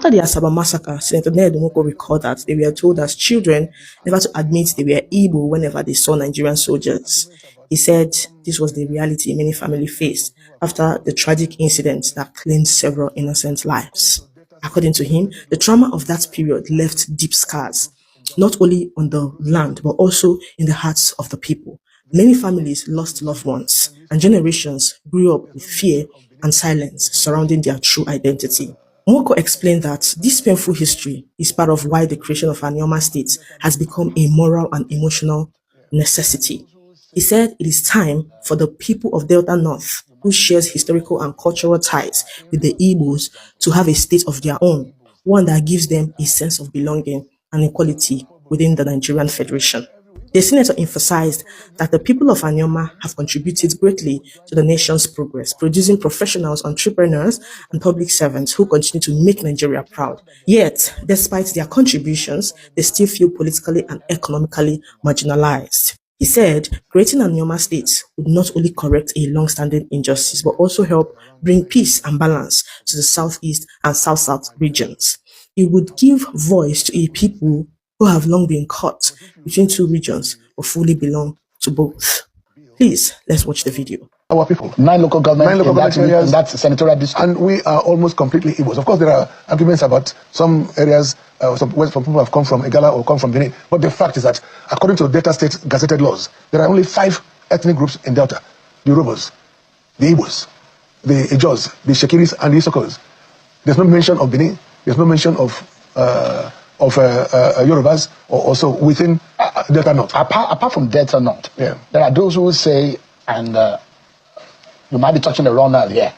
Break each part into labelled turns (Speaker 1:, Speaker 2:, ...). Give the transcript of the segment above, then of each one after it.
Speaker 1: After the Asaba massacre, Senator Nwoko recalled that they were told as children never to admit they were Igbo whenever they saw Nigerian soldiers. He said this was the reality many families faced after the tragic incident that claimed several innocent lives. According to him, the trauma of that period left deep scars, not only on the land, but also in the hearts of the people. Many families lost loved ones, and generations grew up with fear and silence surrounding their true identity. Nwoko explained that this painful history is part of why the creation of Anioma State has become a moral and emotional necessity. He said it is time for the people of Delta North, who shares historical and cultural ties with the Igbos, to have a state of their own, one that gives them a sense of belonging and equality within the Nigerian Federation. The senator emphasized that the people of Anioma have contributed greatly to the nation's progress, producing professionals, entrepreneurs, and public servants who continue to make Nigeria proud. Yet, despite their contributions, they still feel politically and economically marginalized. He said creating Anioma State would not only correct a long-standing injustice, but also help bring peace and balance to the Southeast and South-South regions. It would give voice to a people who have long been caught between two regions but fully belong to both. Please, let's watch the video.
Speaker 2: Our people. 9 local government areas in that senatorial district. And we are almost completely Igbos. Of course, there are arguments about some areas, some people have come from Igala or come from Benin. But the fact is that, according to Delta State gazetted laws, there are only 5 ethnic groups in Delta. The Yorubas, the Igbos, the Ejos, the Shekiris, and the Isokos. There's no mention of Benin. There's no mention of Yorubas, or also within Delta North.
Speaker 3: Apart from Delta North,
Speaker 2: yeah,
Speaker 3: there are those who say, and you might be touching the wrong nail here.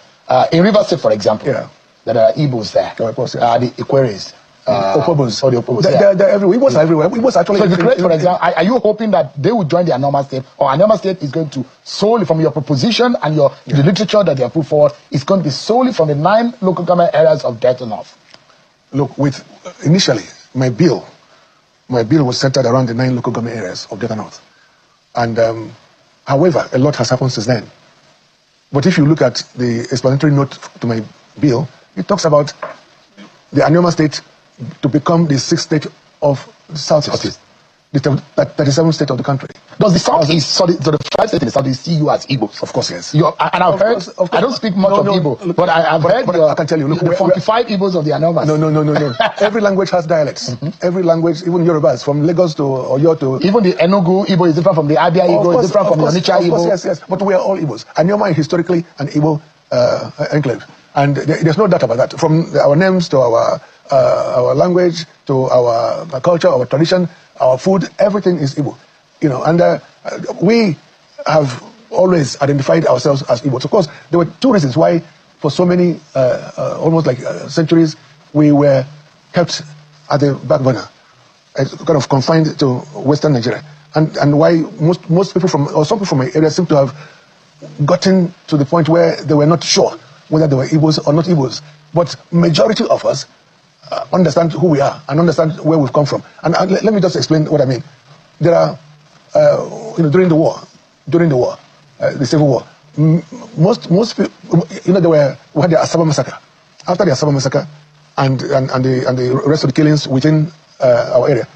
Speaker 3: In River State, for example,
Speaker 2: yeah,
Speaker 3: there are Igbos there.
Speaker 2: Oh, of course, yeah.
Speaker 3: The Aquarius.
Speaker 2: Opobos.
Speaker 3: Or the Opobos.
Speaker 2: They're everywhere. Igbos are everywhere. Igbos actually.
Speaker 3: So, for example, are you hoping that they will join the Anioma State, or Anioma State is going to solely from your proposition and the literature that they have put forward, is going to be solely from the 9 local government areas of Delta North?
Speaker 2: Look, initially, my bill was centered around the 9 local government areas of Delta North. And however, a lot has happened since then. But if you look at the explanatory note to my bill, it talks about the Anioma State to become the 6th state of the Southeast, the 37th state of the country.
Speaker 3: Does the Southeast, so the 5 states in the Southeast see you as Igbo?
Speaker 2: Of course, yes.
Speaker 3: And I've heard, of course, I don't speak much of Igbo,
Speaker 2: look,
Speaker 3: but I've heard
Speaker 2: I can tell you, look,
Speaker 3: the 45 Igbos of the Anioma.
Speaker 2: No. Every language has dialects. Every language, even Yoruba, is from Lagos to Oyo to...
Speaker 3: Even the Enugu Igbo is different from the Abia Igbo, is different from the Onitsha Igbo.
Speaker 2: Yes. But we are all Igbos. Anioma is historically an Igbo enclave. And there's no doubt about that. From our names to our language, to our culture, our tradition, our food, everything is Igbo. You know, and we have always identified ourselves as Igbos. Of course, there were 2 reasons why, for so many, almost like centuries, we were kept at the back burner, kind of confined to Western Nigeria, and why most people from, or some people from my area, seem to have gotten to the point where they were not sure whether they were Igbos or not Igbos. But majority of us understand who we are and understand where we've come from. And let me just explain what I mean. There are, during the war, the Civil War, most people, we had the Asaba Massacre. After the Asaba Massacre and the rest of the killings within our area,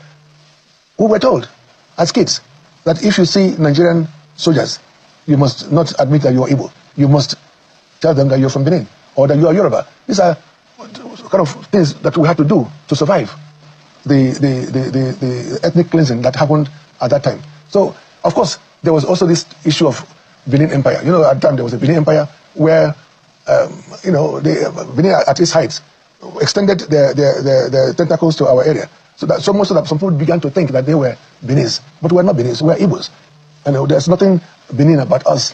Speaker 2: we were told as kids that if you see Nigerian soldiers, you must not admit that you are Igbo. You must tell them that you're from Benin or that you are Yoruba. These are kind of things that we had to do to survive the ethnic cleansing that happened at that time. So, of course, there was also this issue of Benin Empire. You know, at the time there was a Benin Empire where, the Benin at its heights extended their tentacles to our area. So much so that some people began to think that they were Benis. But we are not Benis, we are Igbos. And there's nothing Benin about us.